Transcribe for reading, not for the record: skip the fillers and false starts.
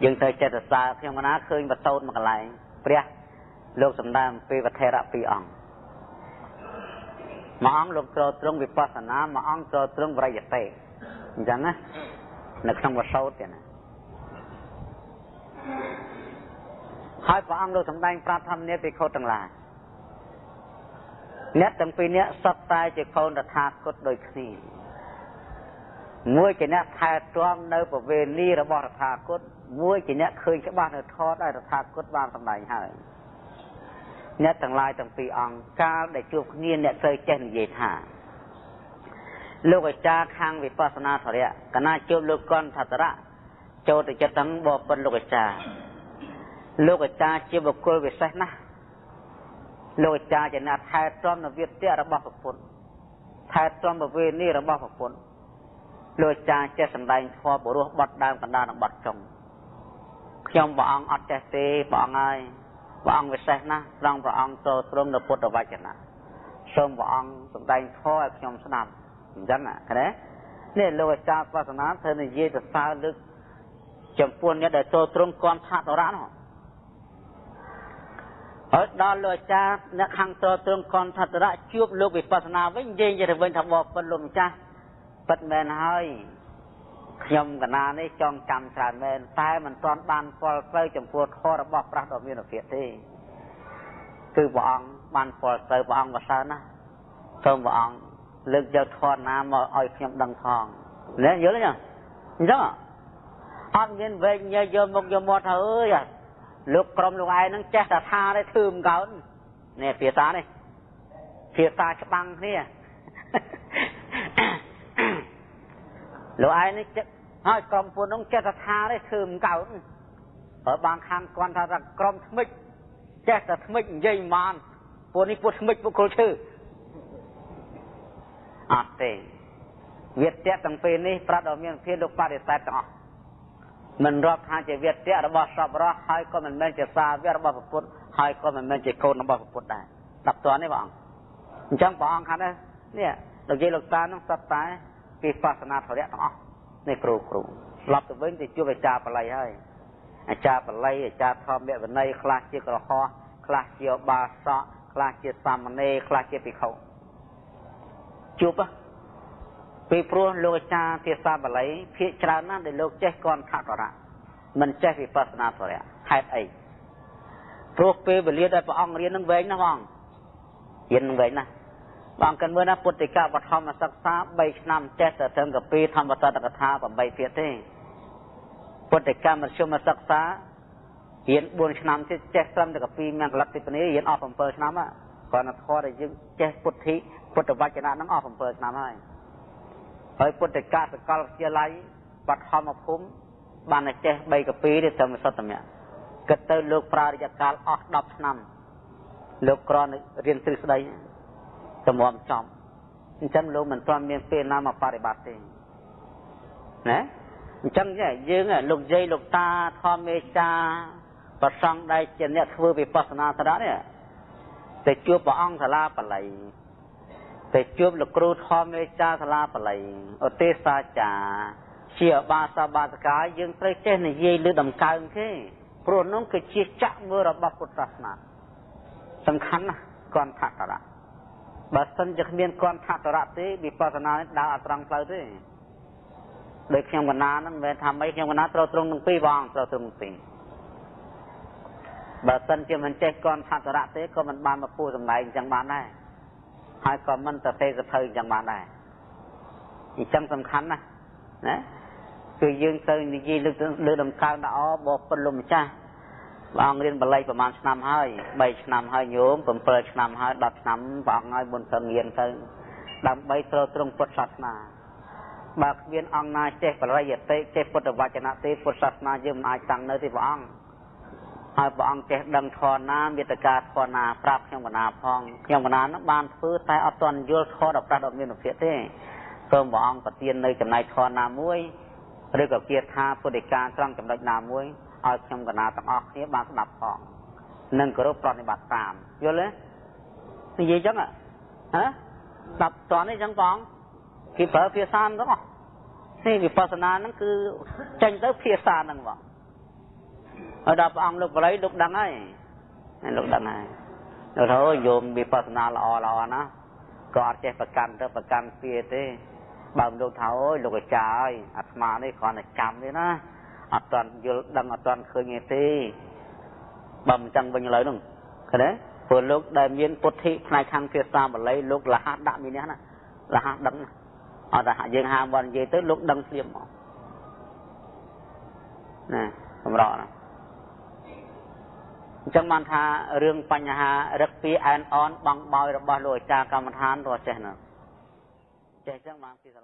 យើងទៅចិត្តសរសើរខ្ញុំកណាឃើញបតូតមកកន្លែងព្រះលោកសម្ដែងអំពីវធរៈ2អង្គមួយអង្គលោកចូលត្រង់វិបស្សនាមួយអង្គចូលត្រង់វរិយតេអញ្ចឹងណានៅក្នុងវសោតទៀតណាហើយព្រះអង្គលោកសម្ដែងប្រាប់ធម្មនាភិក្ខុទាំងឡាយអ្នកទាំងពីរនាក់សុទ្ធតែជាកូនតថាគតដូចគ្នាមួយជាអ្នកថែទាំនៅប្រវេណីរបស់តថាគតមួយជាអ្នកឃើញច្បាស់នៅធម៌ដែលតថាគតបានសម្ដែងហើយអ្នកទាំងឡាយទាំងពីរអង្គកាលដែលជួបគ្នាអ្នកត្រូវចេះនិយាយថាលោកអាចារ្យខាងវិបស្សនាធរៈកណាជួបលោកកន្ធតរៈចូលទៅចិត្តទាំងបបិទ្ធលោកអាចារ្យលោកអាចារ្យជាបុគ្គលវិសេសណាស់លោកអាចារ្យជាអ្នកថែទាំនៅវិទ្យារបស់ប្រពុតថែទាំប្រវេណីរបស់ប្រពុតលោកអាចារ្យចេះសម្ដែងធម៌បរោះបត់ដើមកណ្ដាលនិងបត់ចុងខ្ញុំព្រះអង្គអត់ចេះទេព្រះអង្គហើយព្រះអង្គវិសេសណាស់ត្រង់ព្រះអង្គចូលទ្រង់នៅពុទ្ធវចនៈសូមព្រះអង្គសម្ដែងធម៌ឲ្យខ្ញុំស្ដាប់អញ្ចឹងណាឃើញទេនេះលោកអាចារ្យបាសនាធ្វើនិយាយទៅសើលើកចំពោះអ្នកដែលចូលទ្រង់គន្ធតរៈនោះហើយដល់លោកអាចារ្យអ្នកខាងចូលទ្រង់គន្ធតរៈជួបលោកវិបស្សនាវិញនិយាយទៅវិញថាបបិទ្ធលោកម្ចាស់ពិតមែនហើយខ្ញុំកណានេះចង់ចាំច្រើនមែនតែមិនទាន់បានពលទៅចំពោះធម៌របស់ព្រះដ៏មានភាពទេគឺព្រះអង្គបានពលទៅព្រះអង្គប្រសើរណាស់សូមព្រះអង្គលើកយកធម៌ណាមកឲ្យខ្ញុំដឹងផងណាយល់ទេអញ្ចឹងអត់មានវែងញ៉ៃយកមុខយកមាត់ថាអើយលោកក្រុមលោកឯងនឹងចេះតែថាទេធឺមកោននេះភាសានេះភាសាច្បាំងគ្នាលោកឯងនេះហើយក្រុមពួកនោះចេះតែថាទេធឺមកោនហើយបានខាងគាត់ថាក្រុមថ្មិចចេះតែថ្មិចនិយាយមិនបានពួកនេះពួកថ្មិចពួកគ្រូឈឺអត់ទេវិទ្យាទាំងពីរនេះប្រាប់ដល់មានភាពលោកបដិសេធទាំងអស់មិនរាប់ថាជាវិទ្យារបស់សពរស់ហើយក៏មិនមែនជាសាវករបស់ព្រះពុទ្ធហើយក៏មិនមែនជាកូនរបស់ព្រះពុទ្ធដែរដល់តនេះបងអញ្ចឹងព្រះអង្គថានេះលោកយាយលោកតានឹងសត្វតែពីបាសនាធរៈទាំងអស់នេះគ្រូស្លាប់ទៅវិញទៅជួបអាចារ្យបល័យហើយអាចារ្យបល័យអាចារ្យធម្មវិន័យខ្លះជាក្រហមខ្លះជាបាសកខ្លះជាសាមណេរខ្លះជាភិក្ខុជួបពីព្រោះលោកអាចារ្យភាសាបាលីភាគច្រើនណាស់ដែលលោកចេះគន្ធតរៈមិនចេះវិបស្សនាធរៈហេតុអីព្រោះពេលវេលាដែលព្រះអង្គរៀននឹងវែងណាស់បងរៀននឹងវែងណាស់បងកិនមើលណាពុទ្ធិកបឋមសិក្សា3ឆ្នាំចេះតែត្រឹមកាពីធម្មតតកថា8ភាគទេពុទ្ធិកមធ្យមសិក្សារៀន4ឆ្នាំទៀតចេះត្រឹមតែកាពីមង្គលតិបនីរៀនអស់7ឆ្នាំគាត់នៅធរដែលយើងចេះពុទ្ធវចនៈហ្នឹងអស់7ឆ្នាំហើយពុទ្ធិកសកលវិទ្យាល័យបឋមភូមិបានតែចេះ3កាពីទេត្រឹមសុទ្ធមៈគិតទៅលោកប្រើរយៈកាលអស់10ឆ្នាំលោកគ្រាន់រៀនទ្រឹស្ដីតម្រាំចំអញ្ចឹងលោកមិនទាន់មានពេលណាមកបប្រតិបត្តិទេណាអញ្ចឹងយើងលោកយាយលោកតាធម្មមេចាប្រសង់ដែលជាអ្នកធ្វើវិបស្សនាធរៈនេះទៅជួបព្រះអង្គសាលាបល័យទៅជួបលោកគ្រូធម្មមេចាសាលាបល័យឧទេសសាចាជាបាសាបាសកាយើងត្រូវចេះនិយាយលើដំកើងគេព្រោះនោះគឺជាចាក់មើលរបស់ពុទ្ធសាសនាសំខាន់ណាស់គន្ធតរៈបើសិនជាគ្មានគន្ធតរៈទេវិបស្សនានេះដើរអត់ត្រង់ផ្លូវទេដោយខ្ញុំកណាហ្នឹងមិនមែនថាម៉េចខ្ញុំកណាត្រូវត្រង់នឹងពីរបងត្រូវត្រង់នឹងពីរបើសិនជាមិនចេះគន្ធតរៈទេក៏មិនបានមកពោលសម្ដែងអញ្ចឹងបានដែរហើយក៏មិនទៅទេសភៅអញ្ចឹងបានដែរអញ្ចឹងសំខាន់ណាស់ណាគឺយើងទៅនិយាយលើដំកើងល្អបបិទ្ធលោកម្ចាស់ព្រះអង្គរៀនបល័យប្រហែលឆ្នាំហើយ3ឆ្នាំហើយញោម7ឆ្នាំហើយ10ឆ្នាំព្រះអង្គឲ្យមុនទៅរៀនទៅដើម្បីត្រូវត្រង់ពុទ្ធសាសនាបើគ្មានអង្គណាចេះបរិយតិចេះពុទ្ធវចនៈទេពុទ្ធសាសនាយើងមិនអាចតាំងនៅទេព្រះអង្គហើយព្រះអង្គចេះដឹងធម៌ណាមេត្តាធម៌ណាប្រាប់ខ្ញុំកណាផងខ្ញុំកណានឹងបានធ្វើតែអត់ទាន់យល់ធម៌ដល់ប្រាស់ដល់មានភាពទេសូមព្រះអង្គប្រទាននៅចំណែកធម៌ណាមួយឬក៏គាថាពុទ្ធិកាត្រង់ចំណុចណាមួយឲ្យខ្ញុំកណាទាំងអស់គ្នាបានស្ដាប់ផងនិងគោរពប្រតិបត្តិតាមយល់ទេនិយាយចឹងហ៎ស្ដាប់តនេះចឹងបងគេប្រើភាសាហ្នឹងទាំងអស់នេះវិបស្សនាហ្នឹងគឺចេញទៅភាសាហ្នឹងបង ở đó ông lúc lấy lúc đăng ấy lúc đăng ấy rồi thôi dùng bị personal lò nó có chếประกันphía thế bao nhiêu tháo lúc cái trái asma đấy còn là chạm đấy nó toàn vô đăng toàn khơi nghe thế bầm chẳng bao nhiêu lời đúng cái đấy vừa lúc đại miên bút thị này khang phía xa mà lấy lúc là hát đạm như thế này là hát đắng ở tại hạ dương hà bọn gì tới lúc đăng xiêm nè không rõ nè chẳng bàn thà rương bánh hà rất phí an on bằng bòi rồi bao lùi cha cầm hàn rồi chạy nữa chạy chẳng bàn phí sẵn